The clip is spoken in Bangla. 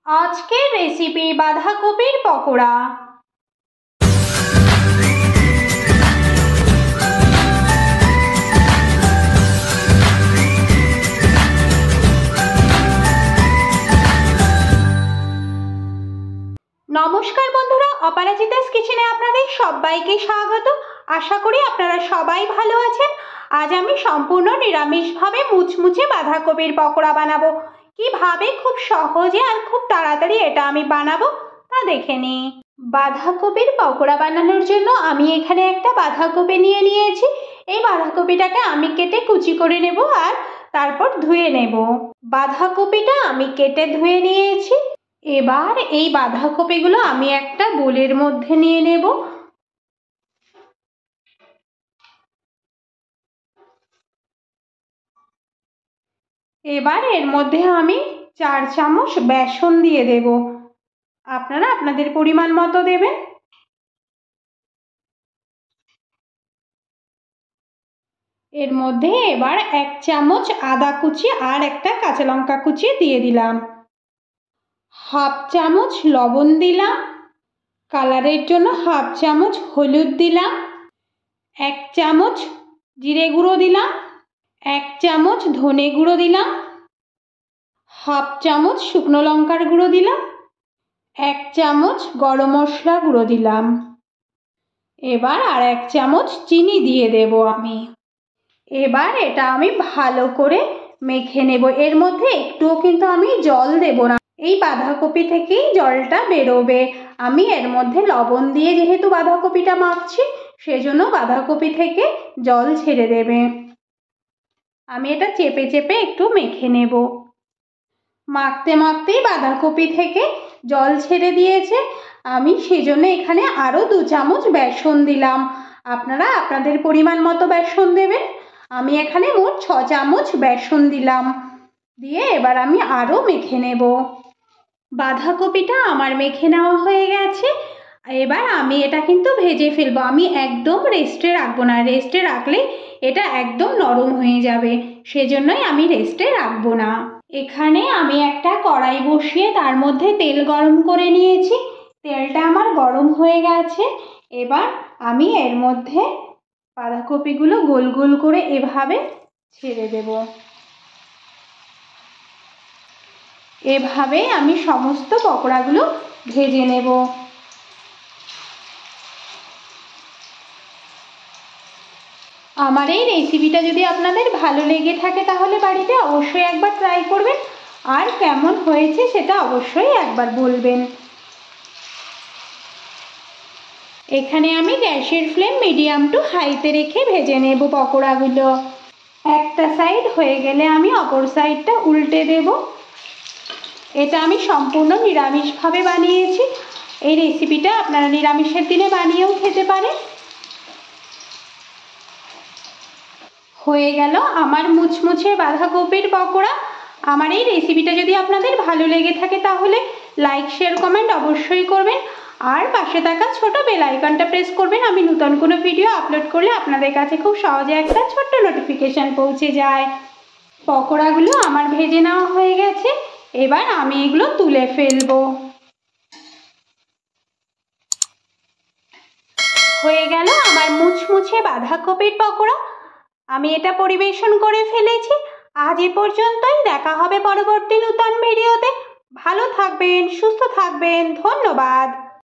আজকের রেসিপি বাঁধাকপির পকোড়া। নমস্কার বন্ধুরা, অপরাজিতাস কিচেনে আপনাদের সবাইকে স্বাগত। আশা করি আপনারা সবাই ভালো আছেন। আজ আমি সম্পূর্ণ নিরামিষভাবে মুচমুচে বাঁধাকপির পকোড়া বানাবো। কিভাবে খুব সহজে আর খুব তাড়াতাড়ি এটা আমি বানাবো তা দেখে নিই। বাঁধাকপির পকোড়া বানানোর জন্য আমি এখানে একটা বাঁধাকপি নিয়েছি। এই বাঁধাকপিটাকে আমি কেটে কুচি করে নেব আর তারপর ধুয়ে নেব। বাঁধাকপিটা আমি কেটে ধুয়ে নিয়েছি। এবার এই বাঁধাকপিগুলো আমি একটা বোলের মধ্যে নিয়ে নেব। এবার এর মধ্যে আমি 4 চামচ বেসন দিয়ে দেব। আপনারা আপনাদের পরিমাণ মতো দেবেন। এর মধ্যে এবার 1 চামচ আদা কুচি আর একটা কাঁচা লঙ্কা কুচি দিয়ে দিলাম। হাফ চামচ লবণ দিলাম। কালারের জন্য হাফ চামচ হলুদ দিলাম। 1 চামচ জিরে গুঁড়ো দিলাম। 1 চামচ ধনে গুঁড়ো দিলাম। হাফ চামচ শুকনো লঙ্কার গুঁড়ো দিলাম। 1 চামচ গরম মশলা গুঁড়ো দিলাম। এবার আর 1 চামচ চিনি দিয়ে দেব আমি। এবার এটা আমি ভালো করে মেখে নেব। এর মধ্যে একটুও কিন্তু আমি জল দেব না। এই বাঁধাকপি থেকেই জলটা বেরোবে। আমি এর মধ্যে লবণ দিয়ে যেহেতু বাঁধাকপিটা মাখছি, সেজন্য বাঁধাকপি থেকে জল ছেড়ে দেবে। আমি এটা চেপে চেপে একটু মেখে নেব। মাখতে মাখতেই বাঁধাকপি থেকে জল ছেড়ে দিয়েছে। আমি সেজন্য এখানে আরও 2 চামচ বেসন দিলাম। আপনারা আপনাদের পরিমাণ মতো বেসন দেবেন। আমি এখানে মোট 6 চামচ বেসন দিলাম। দিয়ে এবার আমি আরও মেখে নেব। বাঁধাকপিটা আমার মেখে নেওয়া হয়ে গেছে। এবার আমি এটা কিন্তু ভেজে ফেলবো। আমি একদম রেস্টে রাখবো না। রেস্টে রাখলে এটা একদম নরম হয়ে যাবে, সেজন্যই আমি রেস্টে রাখবো না। এখানে আমি একটা কড়াই বসিয়ে তার মধ্যে তেল গরম করে নিয়েছি। তেলটা আমার গরম হয়ে গেছে। এবার আমি এর মধ্যে বাঁধাকপিগুলো গোল গোল করে এভাবে ছেড়ে দেব। এভাবে আমি সমস্ত পকোড়াগুলো ভেজে নেব। আমার এই রেসিপিটা যদি আপনাদের ভালো লেগে থাকে তাহলে বাড়িতে অবশ্যই একবার ট্রাই করবেন, আর কেমন হয়েছে সেটা অবশ্যই একবার বলবেন। এখানে আমি গ্যাসের ফ্লেম মিডিয়াম টু হাইতে রেখে ভেজে নেব পকোড়াগুলো। একটা সাইড হয়ে গেলে আমি অপর সাইডটা উল্টে দেব। এটা আমি সম্পূর্ণ নিরামিষভাবে বানিয়েছি। এই রেসিপিটা আপনারা নিরামিষের দিনে বানিয়েও খেতে পারেন। হয়ে গেল আমার মুচমুচে বাঁধাকপির পকোড়া। আমার এই রেসিপিটা যদি আপনাদের ভালো লেগে থাকে তাহলে লাইক শেয়ার কমেন্ট অবশ্যই করবেন, আর পাশে থাকা ছোট বেল আইকনটা প্রেস করবেন। আমি নতুন কোনো ভিডিও আপলোড করলে আপনাদের কাছে খুব সহজে একটা ছোট্ট নোটিফিকেশান পৌঁছে যায়। পকোড়াগুলো আমার ভেজে নেওয়া হয়ে গেছে। এবার আমি এগুলো তুলে ফেলবো। হয়ে গেল আমার মুচমুচে বাঁধাকপির পকোড়া। আমি এটা পরিবেশন করে ফেলেছি। আজ এ পর্যন্তই। দেখা হবে পরবর্তী নতুন ভিডিওতে। ভালো থাকবেন, সুস্থ থাকবেন। ধন্যবাদ।